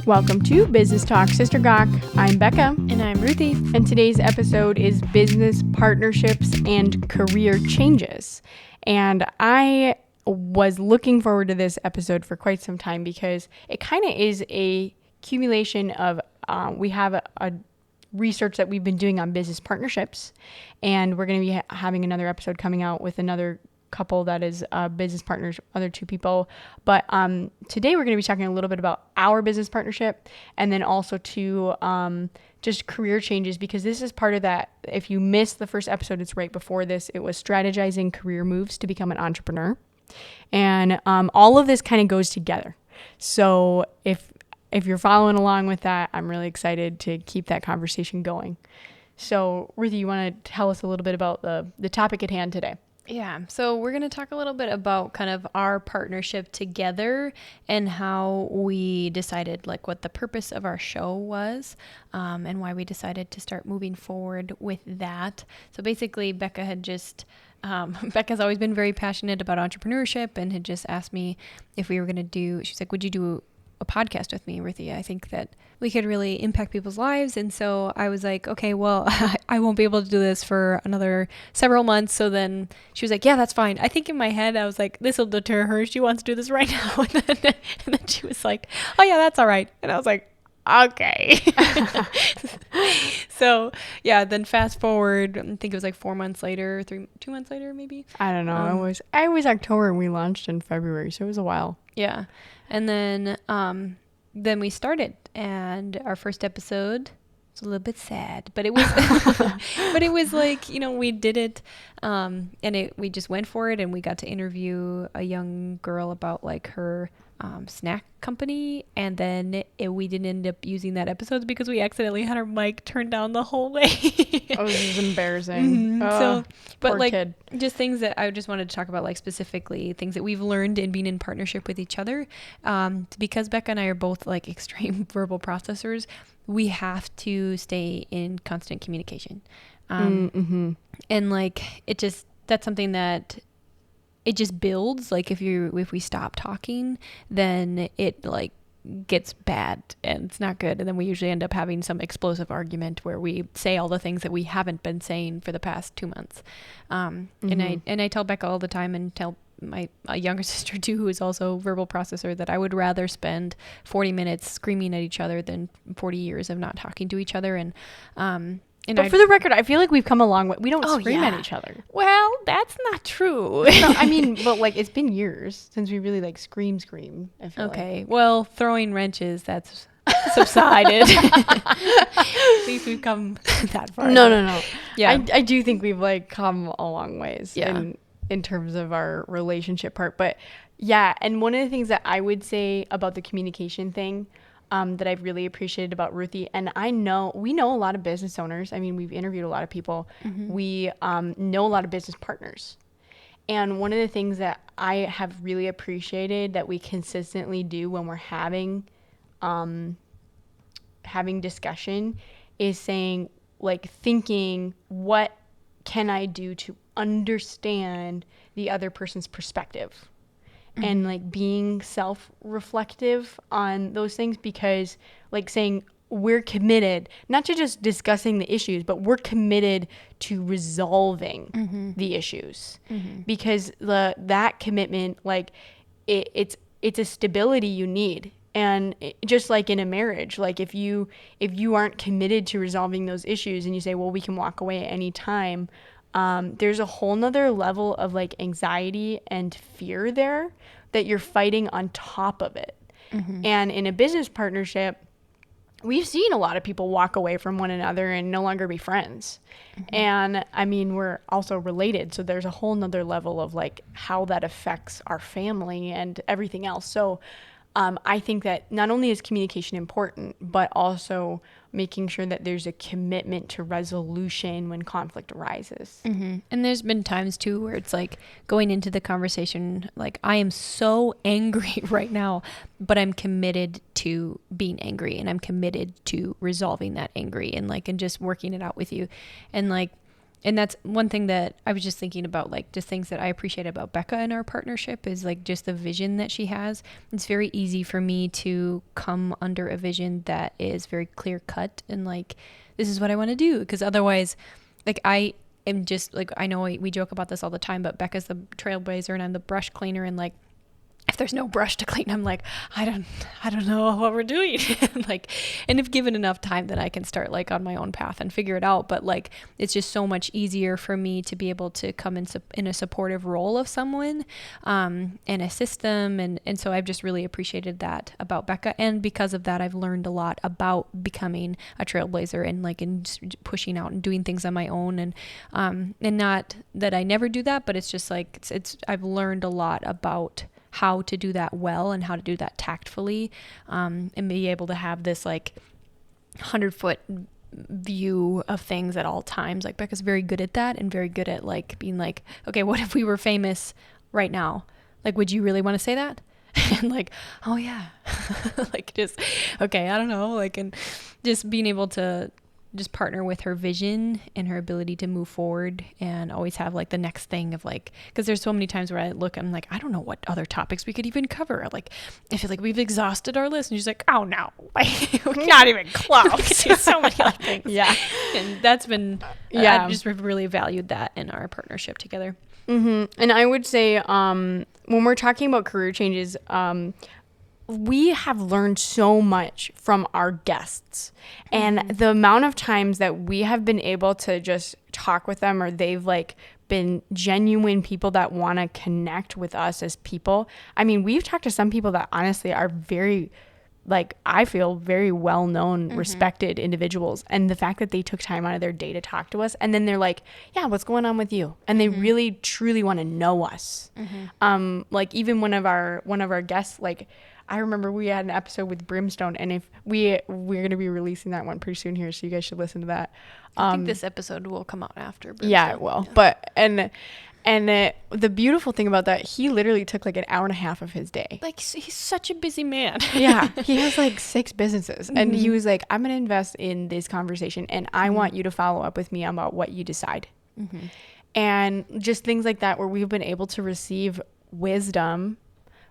Welcome to Business Talk Sister Gawk. I'm Becca. And I'm Ruthie. And today's episode is business partnerships and career changes. And I was looking forward to this episode for quite some time because it kind of is a accumulation of, we have a research that we've been doing on business partnerships. And we're going to be having another episode coming out with another couple that is business partners, other two people. But today we're going to be talking a little bit about our business partnership and then also to just career changes, because this is part of that. If you missed the first episode, it's right before this. It was strategizing career moves to become an entrepreneur. And all of this kind of goes together. So if you're following along with that, I'm really excited to keep that conversation going. So Ruthie, you want to tell us a little bit about the topic at hand today? Yeah, so we're going to talk a little bit about kind of our partnership together and how we decided like what the purpose of our show was and why we decided to start moving forward with that. So basically Becca had just, Becca's always been very passionate about entrepreneurship and had just asked me if we were going to do, she's like, would you do a podcast with me, Ruthie? I think that we could really impact people's lives. And so I was like, okay, well, I won't be able to do this for another several months. So then she was like, yeah, that's fine. I think in my head, I was like, this will deter her. She wants to do this right now. And then she was like, oh yeah, that's all right. And I was like, okay. So yeah, then fast forward, I think it was like 4 months later, 2 months later, maybe. I don't know. It was October and we launched in February. So it was a while. Yeah. And then we started, and our first episode was a little bit sad, but it was, but it was like, you know, we did it, and we just went for it, and we got to interview a young girl about like her snack company, and then we didn't end up using that episode because we accidentally had our mic turned down the whole way. Oh, this is embarrassing. Mm-hmm. So, but like kid. Just things that I just wanted to talk about, like specifically things that we've learned in being in partnership with each other. Because Becca and I are both like extreme verbal processors, we have to stay in constant communication. And like that's something that it just builds. Like if we stop talking, then it like gets bad and it's not good. And then we usually end up having some explosive argument where we say all the things that we haven't been saying for the past 2 months. And I tell Becca all the time, and tell my younger sister too, who is also a verbal processor, that I would rather spend 40 minutes screaming at each other than 40 years of not talking to each other. And but for the record, I feel like we've come a long way. We don't scream at each other. Well, that's not true. No, I mean, but like it's been years since we really like scream. I feel okay. Like. Well, throwing wrenches, that's subsided. At least we've come that far. No. Yeah. I do think we've like come a long ways yeah. in terms of our relationship part. But yeah, and one of the things that I would say about the communication thing that I've really appreciated about Ruthie, and we know a lot of business owners. I mean, we've interviewed a lot of people. Mm-hmm. We know a lot of business partners. And one of the things that I have really appreciated that we consistently do when we're having discussion is saying, like, thinking, what can I do to understand the other person's perspective? And like being self-reflective on those things, because like saying we're committed not to just discussing the issues, but we're committed to resolving the issues, because that commitment, like it's a stability you need. And just like in a marriage, like if you aren't committed to resolving those issues and you say, well, we can walk away at any time, there's a whole nother level of like anxiety and fear there that you're fighting on top of it. And in a business partnership, we've seen a lot of people walk away from one another and no longer be friends. And I mean, we're also related. So there's a whole nother level of like how that affects our family and everything else. So I think that not only is communication important, but also making sure that there's a commitment to resolution when conflict arises. And there's been times too where it's like going into the conversation, like I am so angry right now, but I'm committed to being angry and I'm committed to resolving that angry and just working it out with you. And And that's one thing that I was just thinking about, like just things that I appreciate about Becca in our partnership is like just the vision that she has. It's very easy for me to come under a vision that is very clear cut and like, this is what I want to do. Because otherwise, like I am just like, I know we joke about this all the time, but Becca's the trailblazer and I'm the brush cleaner. And like, if there's no brush to clean, I'm like, I don't know what we're doing. Like, and if given enough time, then I can start like on my own path and figure it out. But like, it's just so much easier for me to be able to come in a supportive role of someone, and assist them. And so I've just really appreciated that about Becca. And because of that, I've learned a lot about becoming a trailblazer and like in pushing out and doing things on my own. And not that I never do that, but it's just like, I've learned a lot about how to do that well and how to do that tactfully, and be able to have this like 100-foot view of things at all times. Like Becca's very good at that and very good at like being like, okay, what if we were famous right now? Like, would you really want to say that? And like, oh yeah, like just, okay, I don't know. Like, and just being able to just partner with her vision and her ability to move forward and always have like the next thing of like, because there's so many times where I'm like, I don't know what other topics we could even cover. Like, I feel like we've exhausted our list. And she's like, oh no, like, Not even close. so many other things. Yeah. And that's been, I just really valued that in our partnership together. Mm-hmm. And I would say, when we're talking about career changes, we have learned so much from our guests, and the amount of times that we have been able to just talk with them, or they've like been genuine people that want to connect with us as people. I mean, we've talked to some people that honestly are very, like, I feel very well-known, respected individuals. And the fact that they took time out of their day to talk to us, and then they're like, yeah, what's going on with you? And they really, truly want to know us. Like even one of our guests, like, I remember we had an episode with Brimstone, and if we're going to be releasing that one pretty soon here, so you guys should listen to that. I think this episode will come out after Brimstone. Yeah, it will. Yeah. But, and the beautiful thing about that, he literally took like an hour and a half of his day. Like, he's such a busy man. Yeah. He has like 6 businesses. And he was like, I'm going to invest in this conversation, and I want you to follow up with me about what you decide. And just things like that, where we've been able to receive wisdom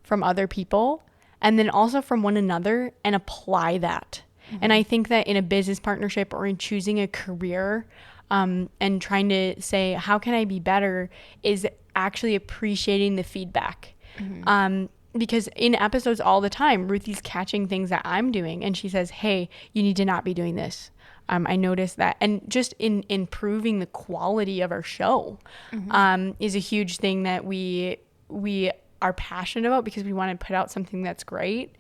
from other people, and then also from one another, and apply that. And I think that in a business partnership or in choosing a career, and trying to say, how can I be better, is actually appreciating the feedback. Because in episodes all the time, Ruthie's catching things that I'm doing, and she says, hey, you need to not be doing this. I noticed that. And just in improving the quality of our show, is a huge thing that we are passionate about, because we want to put out something that's great.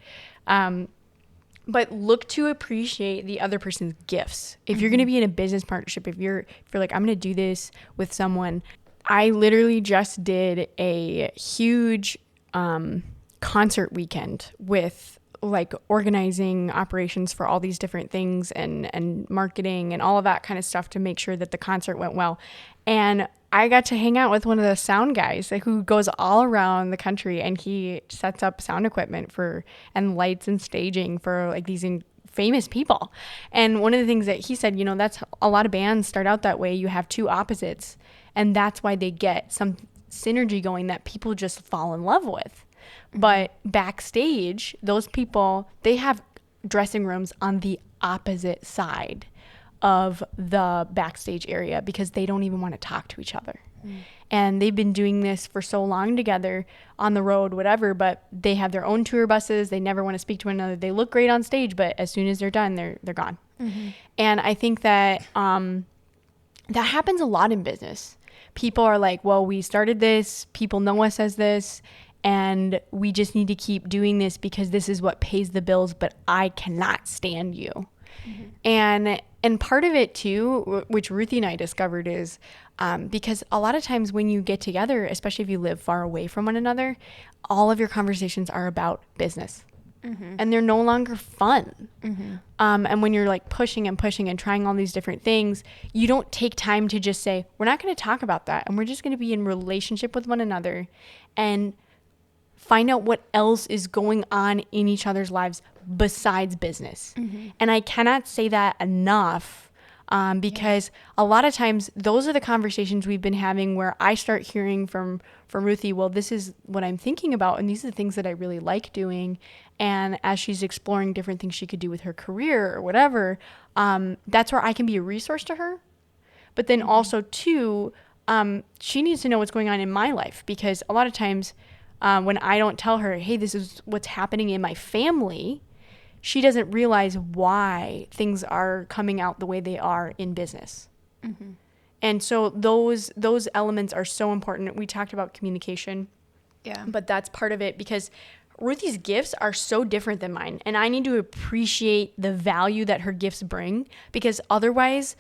But look to appreciate the other person's gifts. If you're going to be in a business partnership, if you're like, I'm going to do this with someone. I literally just did a huge concert weekend with like organizing operations for all these different things, and marketing and all of that kind of stuff, to make sure that the concert went well. And I got to hang out with one of the sound guys who goes all around the country, and he sets up sound equipment and lights and staging for like these famous people. And one of the things that he said, that's a lot of bands start out that way. You have 2 opposites, and that's why they get some synergy going that people just fall in love with. But backstage, those people, they have dressing rooms on the opposite side of the backstage area, because they don't even want to talk to each other. And they've been doing this for so long together, on the road, whatever, but they have their own tour buses. They never want to speak to one another. They look great on stage, but as soon as they're done, they're gone. And I think that that happens a lot in business. People are like, well, we started this, people know us as this, and we just need to keep doing this because this is what pays the bills, but I cannot stand you. And part of it too, which Ruthie and I discovered, is because a lot of times when you get together, especially if you live far away from one another, all of your conversations are about business. And they're no longer fun. And when you're like pushing and trying all these different things, you don't take time to just say, we're not going to talk about that, and we're just going to be in relationship with one another and find out what else is going on in each other's lives besides business. And I cannot say that enough, because a lot of times those are the conversations we've been having where I start hearing from Ruthie, well, this is what I'm thinking about, and these are the things that I really like doing. And as she's exploring different things she could do with her career or whatever, that's where I can be a resource to her. But then also, too, she needs to know what's going on in my life, because a lot of times when I don't tell her, hey, this is what's happening in my family, she doesn't realize why things are coming out the way they are in business. Mm-hmm. And so those elements are so important. We talked about communication. Yeah. But that's part of it, because Ruthie's gifts are so different than mine. And I need to appreciate the value that her gifts bring, because otherwise,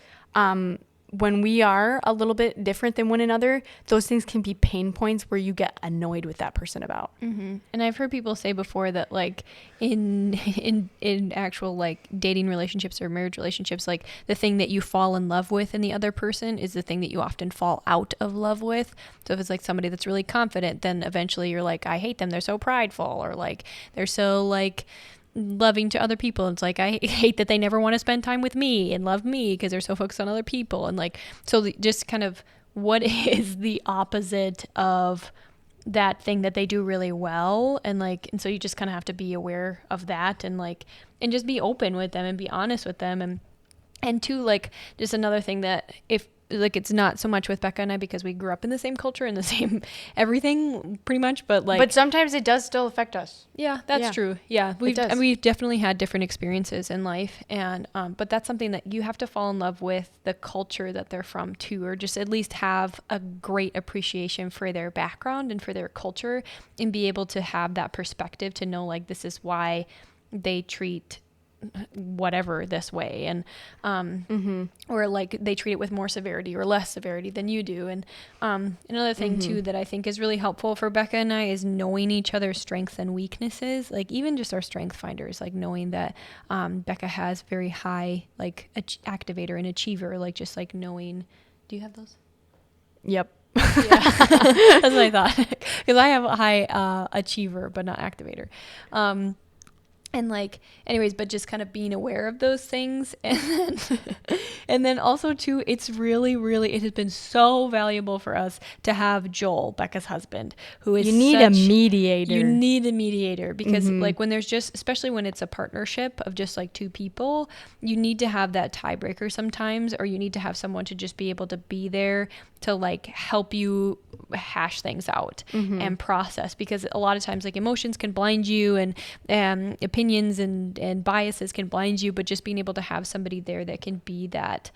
when we are a little bit different than one another, those things can be pain points where you get annoyed with that person about. Mm-hmm. And I've heard people say before that, like, in actual, like, dating relationships or marriage relationships, like, the thing that you fall in love with in the other person is the thing that you often fall out of love with. So if it's like somebody that's really confident, then eventually you're like, I hate them, they're so prideful, or like they're so like loving to other people. It's like, I hate that they never want to spend time with me and love me because they're so focused on other people. And like, so just kind of what is the opposite of that thing that they do really well. And like, and so you just kind of have to be aware of that, and like, and just be open with them and be honest with them. And two, like, just another thing that if, like, it's not so much with Becca and I because we grew up in the same culture and the same everything pretty much, but like, but sometimes it does still affect us. Yeah, that's true. Yeah, we've definitely had different experiences in life, and but that's something that you have to fall in love with the culture that they're from too, or just at least have a great appreciation for their background and for their culture, and be able to have that perspective to know, like, this is why they treat whatever this way, and or like they treat it with more severity or less severity than you do. And another thing too that I think is really helpful for Becca and I is knowing each other's strengths and weaknesses, like even just our strength finders, like knowing that Becca has very high like activator and achiever, like just like knowing. Do you have those? Yep. Yeah. That's what I thought, because I have a high achiever but not activator. And like, anyways, but just kind of being aware of those things. And then also too, it's really, really, it has been so valuable for us to have Joel, Becca's husband, who is You need a mediator. You need a mediator, because like when there's just, especially when it's a partnership of just like two people, you need to have that tiebreaker sometimes, or you need to have someone to just be able to be there to like help you hash things out and process, because a lot of times like emotions can blind you, and opinions and biases can blind you, but just being able to have somebody there that can be that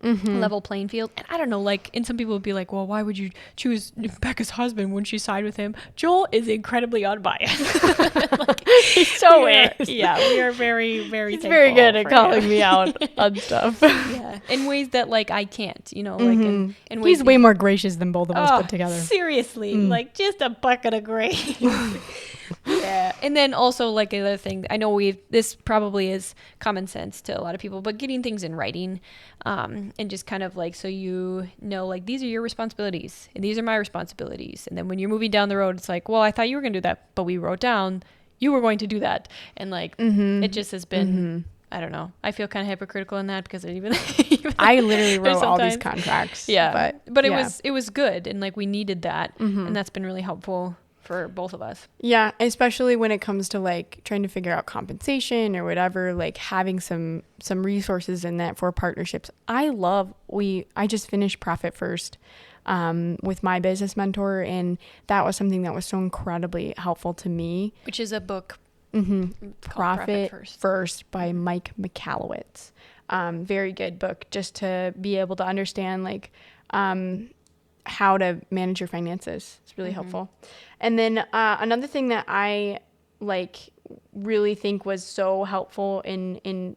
level playing field. And I don't know, like, and some people would be like, well, why would you choose Becca's husband? Wouldn't you side with him? Joel is incredibly unbiased. Like, he so is. Yeah, we are very, very He's very good at calling me out on stuff. Yeah, in ways that like I can't, you know, like in ways he's way more gracious than both of us put together. Seriously, like just a bucket of grace. Yeah. And then also, like, another thing, I know this probably is common sense to a lot of people, but getting things in writing, and just kind of like, so you know, like, these are your responsibilities and these are my responsibilities. And then when you're moving down the road, it's like, well, I thought you were going to do that, but we wrote down you were going to do that. And like, it just has been, I don't know. I feel kind of hypocritical in that, because I literally wrote all these contracts. Yeah. But it was good. And like, we needed that. And that's been really helpful for both of us. Yeah, especially when it comes to like trying to figure out compensation or whatever, like having some resources in that for partnerships. I just finished Profit First with my business mentor, and that was something that was so incredibly helpful to me. Which is a book. Profit First by Mike Michalowicz. Very good book, just to be able to understand like how to manage your finances. It's really helpful. And then another thing that I like really think was so helpful in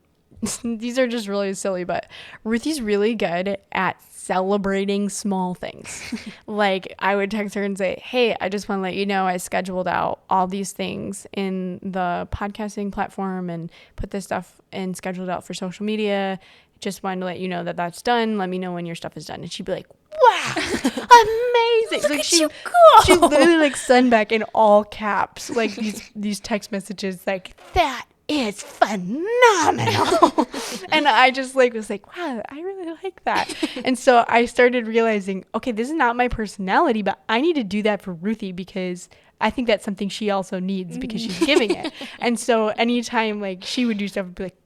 these are just really silly, but Ruthie's really good at celebrating small things. Like, I would text her and say, hey, I just want to let you know I scheduled out all these things in the podcasting platform and put this stuff and scheduled out for social media. Just wanted to let you know that that's done. Let me know when your stuff is done. And she'd be like, wow, amazing. Look like at you go. She literally like send back in all caps, like these text messages like, that is phenomenal. And I just like was like, wow, I really like that. And so I started realizing, okay, this is not my personality, but I need to do that for Ruthie because I think that's something she also needs because she's giving it. And so anytime like she would do stuff, I'd be like,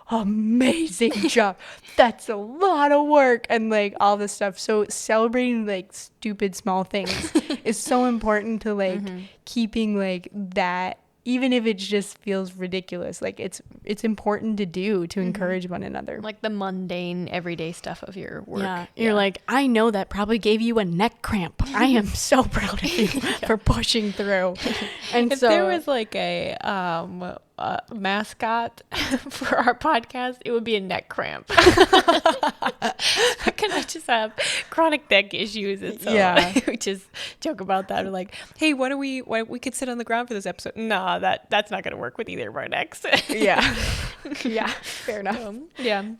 amazing job. That's a lot of work and like all this stuff. So celebrating like stupid small things is so important to like keeping like that, even if it just feels ridiculous. Like it's important to do to encourage one another. Like the mundane everyday stuff of your work. Yeah. You're like, I know that probably gave you a neck cramp. I am so proud of you for pushing through. And If so there was like a mascot for our podcast, it would be a neck cramp. Can I just have chronic neck issues? And so we just joke about that. We're like, hey, why we could sit on the ground for this episode? Nah, that's not going to work with either of our necks. yeah. Yeah. Fair enough.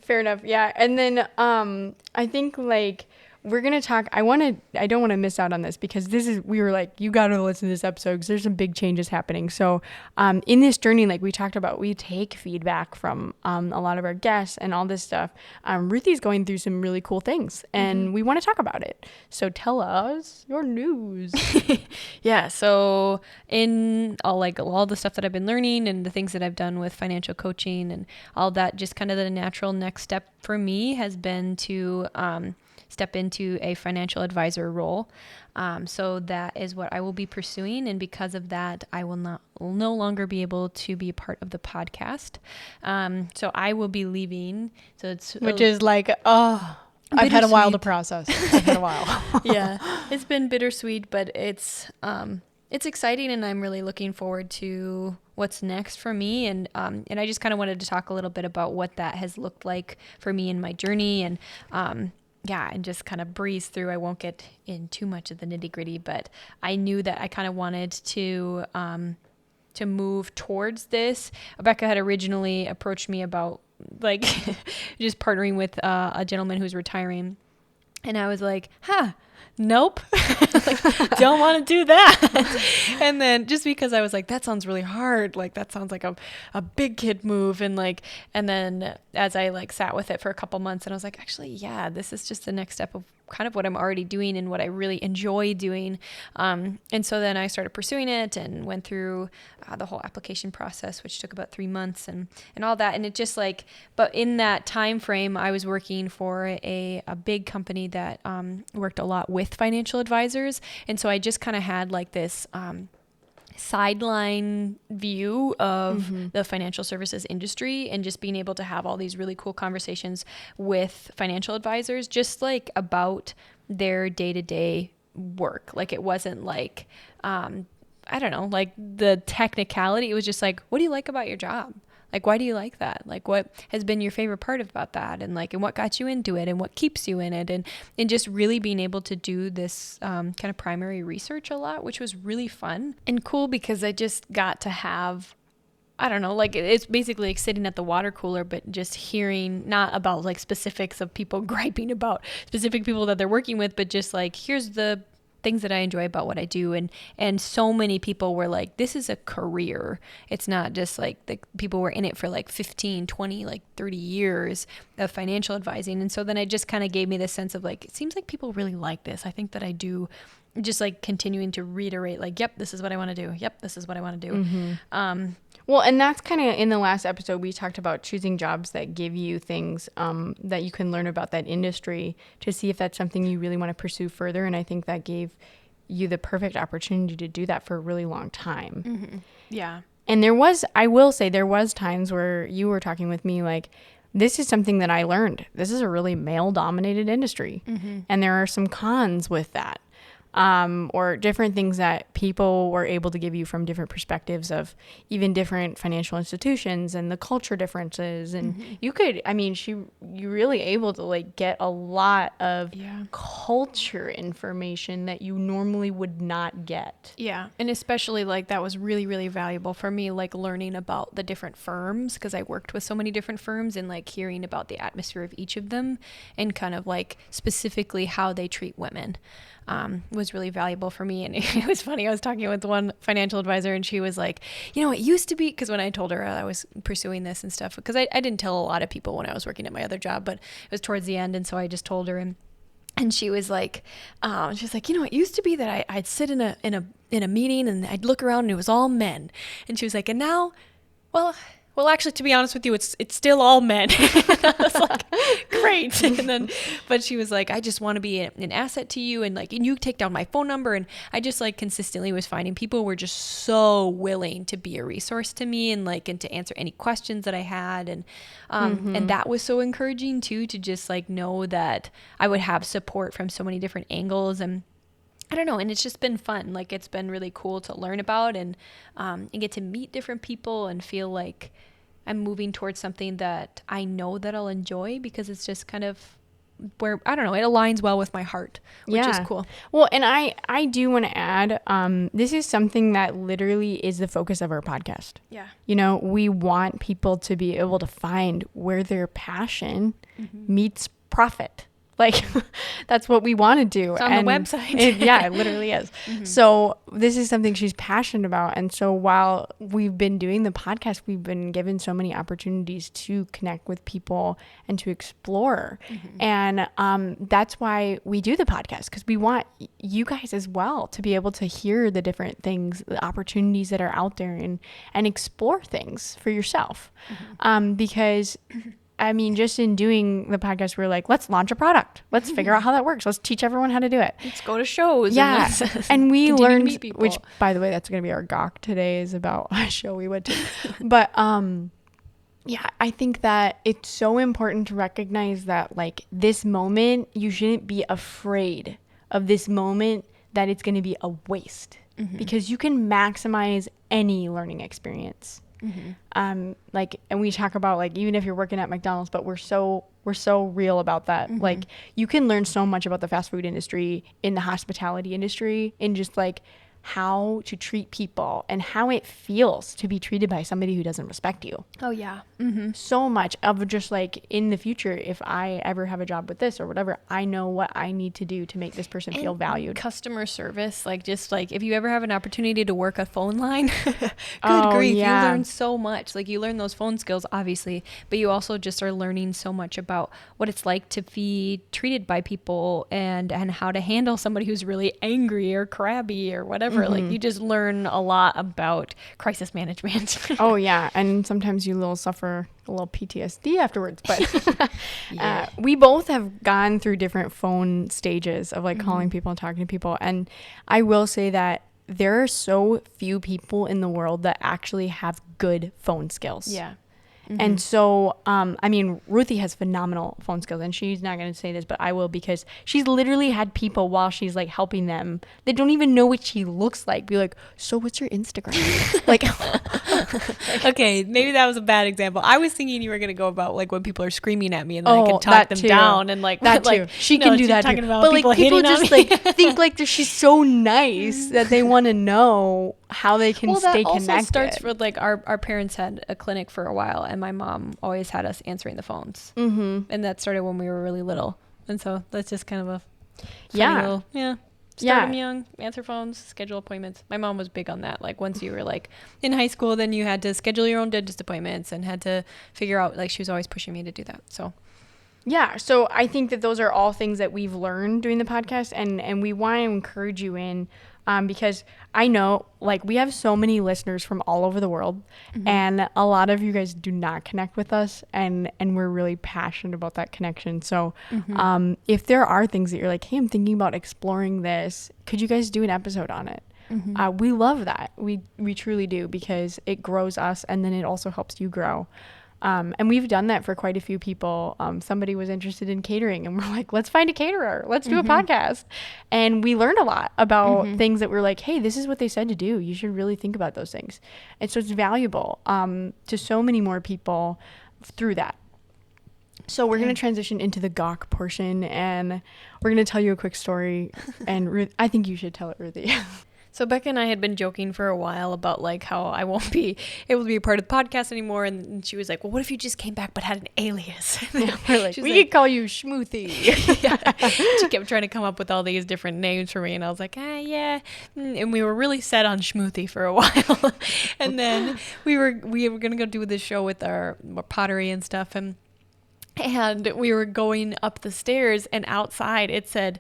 Fair enough. Yeah. And then I think like we're going to talk, I don't want to miss out on this because we were like, you got to listen to this episode because there's some big changes happening. So in this journey, like we talked about, we take feedback from a lot of our guests and all this stuff. Ruthie's going through some really cool things and we want to talk about it. So tell us your news. Yeah. So in all the stuff that I've been learning and the things that I've done with financial coaching and all that, just kind of the natural next step for me has been to step into a financial advisor role. So that is what I will be pursuing. And because of that, I will no longer be able to be a part of the podcast. So I will be leaving. Which is like, I've had a while to process. I've had a while. Yeah, it's been bittersweet, but it's exciting, and I'm really looking forward to what's next for me. And I just kind of wanted to talk a little bit about what that has looked like for me in my journey, and and just kind of breeze through. I won't get in too much of the nitty gritty, but I knew that I kind of wanted to move towards this. Rebecca had originally approached me about like just partnering with a gentleman who's retiring. And I was like, nope, like, don't want to do that. And then just because I was like, that sounds really hard. Like, that sounds like a big kid move. And then as I like sat with it for a couple months and I was like, actually, yeah, this is just the next step of kind of what I'm already doing and what I really enjoy doing. And so then I started pursuing it and went through the whole application process, which took about 3 months and all that. And it just like, but in that time frame, I was working for a big company that worked a lot with financial advisors. And so I just kind of had like this sideline view of the financial services industry and just being able to have all these really cool conversations with financial advisors, just like about their day-to-day work. Like it wasn't like, I don't know, like the technicality. It was just like, what do you like about your job? Like, why do you like that? Like, what has been your favorite part about that? And like, and what got you into it and what keeps you in it? And just really being able to do this kind of primary research a lot, which was really fun and cool because I just got to have, I don't know, like it's basically like sitting at the water cooler, but just hearing not about like specifics of people griping about specific people that they're working with, but just like, here's the things that I enjoy about what I do. And so many people were like, this is a career. It's not just like the people were in it for like 15, 20, like 30 years of financial advising. And so then it just kind of gave me this sense of like, it seems like people really like this. I think that I do, just like continuing to reiterate like, yep, this is what I want to do. Yep, this is what I want to do. Well, and that's kind of in the last episode, we talked about choosing jobs that give you things that you can learn about that industry to see if that's something you really want to pursue further. And I think that gave you the perfect opportunity to do that for a really long time. Yeah. And I will say there was times where you were talking with me like, this is something that I learned. This is a really male dominated industry. And there are some cons with that. Or different things that people were able to give you from different perspectives of even different financial institutions and the culture differences. And you really able to like get a lot of culture information that you normally would not get. Yeah. And especially like that was really, really valuable for me, like learning about the different firms because I worked with so many different firms and like hearing about the atmosphere of each of them and kind of like specifically how they treat women. Was was really valuable for me. And it was funny. I was talking with one financial advisor and she was like, it used to be, because when I told her I was pursuing this and stuff, because I didn't tell a lot of people when I was working at my other job, but it was towards the end. And so I just told her, and she was like, it used to be that I'd sit in a meeting and I'd look around and it was all men. And she was like, and now, well, actually, to be honest with you, it's still all men. And I was like, great. But she was like, I just want to be an asset to you. And you take down my phone number. And I just consistently was finding people were just so willing to be a resource to me and to answer any questions that I had. And that was so encouraging too, to just know that I would have support from so many different angles. And I don't know. And it's just been fun. It's been really cool to learn about and get to meet different people and feel like I'm moving towards something that I know that I'll enjoy, because it's just kind of where, I don't know, it aligns well with my heart, which is cool. Well, and I do want to add, this is something that literally is the focus of our podcast. Yeah. We want people to be able to find where their passion meets profit. That's what we want to do. It's on the website. It literally is. So this is something she's passionate about. And so while we've been doing the podcast, we've been given so many opportunities to connect with people and to explore. And that's why we do the podcast, because we want you guys as well to be able to hear the different things, the opportunities that are out there, and explore things for yourself. Because just in doing the podcast, we're like, let's launch a product. Let's figure out how that works. Let's teach everyone how to do it. Let's go to shows. Yeah. And we learned, which, by the way, that's going to be our Gawk today, is about a show we went to. But, I think that it's so important to recognize that, this moment, you shouldn't be afraid of this moment, that it's going to be a waste. Because you can maximize any learning experience. And we talk about even if you're working at McDonald's, but we're so real about that. You can learn so much about the fast food industry, in the hospitality industry, in just how to treat people and how it feels to be treated by somebody who doesn't respect you. Oh yeah. So much of just in the future, if I ever have a job with this or whatever, I know what I need to do to make this person feel valued. Customer service, if you ever have an opportunity to work a phone line, good grief, you learn so much. You learn those phone skills, obviously, but you also just are learning so much about what it's like to be treated by people and how to handle somebody who's really angry or crabby or whatever. You just learn a lot about crisis management. Oh yeah. And sometimes you will suffer a little PTSD afterwards, but we both have gone through different phone stages of calling people and talking to people. And I will say that there are so few people in the world that actually have good phone skills. Yeah. And so, Ruthie has phenomenal phone skills, and she's not going to say this, but I will, because she's literally had people, while she's helping them, they don't even know what she looks like, be like, so what's your Instagram? Okay, maybe that was a bad example. I was thinking you were going to go about when people are screaming at me and then I can talk them down and that too. She can do that too. But people just think that she's so nice that they want to know how they can stay connected. That also starts with our parents had a clinic for a while, and my mom always had us answering the phones. And that started when we were really little, and so that's just kind of a funny little, start them young, answer phones, schedule appointments. My mom was big on that. Once you were in high school, then you had to schedule your own dentist appointments and had to figure out, she was always pushing me to do that. So so I think that those are all things that we've learned doing the podcast, and we want to encourage you in, because I know we have so many listeners from all over the world, and a lot of you guys do not connect with us, and we're really passionate about that connection. So if there are things that you're like, hey, I'm thinking about exploring this, could you guys do an episode on it? We love that. We truly do, because it grows us, and then it also helps you grow. And we've done that for quite a few people. Somebody was interested in catering, and we're like, let's find a caterer. Let's do a podcast. And we learned a lot about things that we're like, hey, this is what they said to do. You should really think about those things. And so it's valuable to so many more people through that. So we're going to transition into the Gawk portion, and we're going to tell you a quick story. And Ruth, I think you should tell it, Ruthie. So Becca and I had been joking for a while about like how I won't be able to be a part of the podcast anymore, and she was like, "Well, what if you just came back but had an alias?" We're like, we could call you Schmoothie. Yeah. She kept trying to come up with all these different names for me, and I was like, yeah. And we were really set on Schmoothie for a while, and then we were gonna go do this show with our pottery and stuff, and we were going up the stairs, and outside it said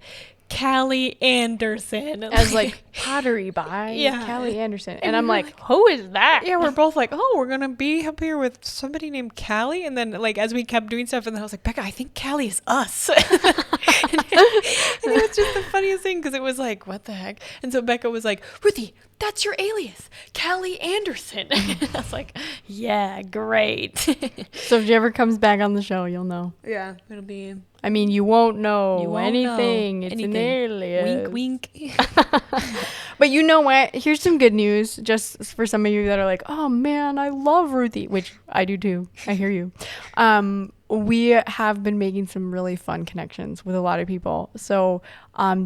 Callie Anderson. As like pottery by Callie Anderson. And I'm like, like, who is that? yeah, we're both like, oh, we're going to be up here with somebody named Callie. And then like, as we kept doing stuff, and then I was like, Becca, I think Callie is us. and it was just the funniest thing, because it was like, what the heck? And so Becca was like, Ruthie, that's your alias, Callie Anderson. And I was like, yeah, great. So if she ever comes back on the show, you'll know. Yeah, it'll be... I mean, you won't know anything. Know it's an alias. Wink, wink. But you know what? Here's some good news, just for some of you that are like, oh man, I love Ruthie, which I do too. I hear you. We have been making some really fun connections with a lot of people. So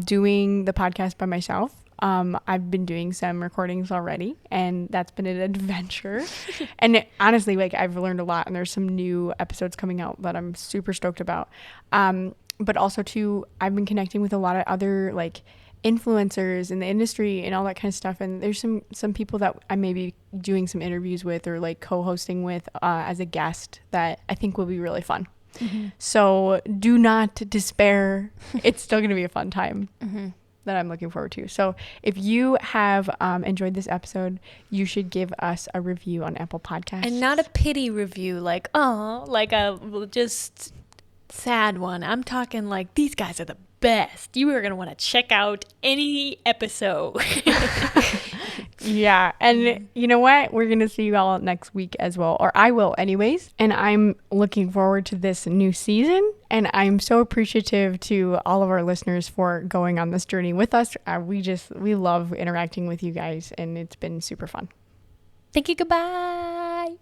doing the podcast by myself, I've been doing some recordings already, and that's been an adventure. And honestly, like, I've learned a lot, and there's some new episodes coming out that I'm super stoked about. But also too, I've been connecting with a lot of other like influencers in the industry and all that kind of stuff. And there's some people that I may be doing some interviews with or like co-hosting with as a guest that I think will be really fun. Mm-hmm. So do not despair. It's still going to be a fun time. Mm-hmm. That I'm looking forward to. So if you have enjoyed this episode, you should give us a review on Apple Podcasts. And not a pity review, like, oh, like a just sad one. I'm talking like, these guys are the best. You are going to want to check out any episode. Yeah. And you know what? We're going to see you all next week as well. Or I will anyways. And I'm looking forward to this new season. And I'm so appreciative to all of our listeners for going on this journey with us. We love interacting with you guys. And it's been super fun. Thank you. Goodbye.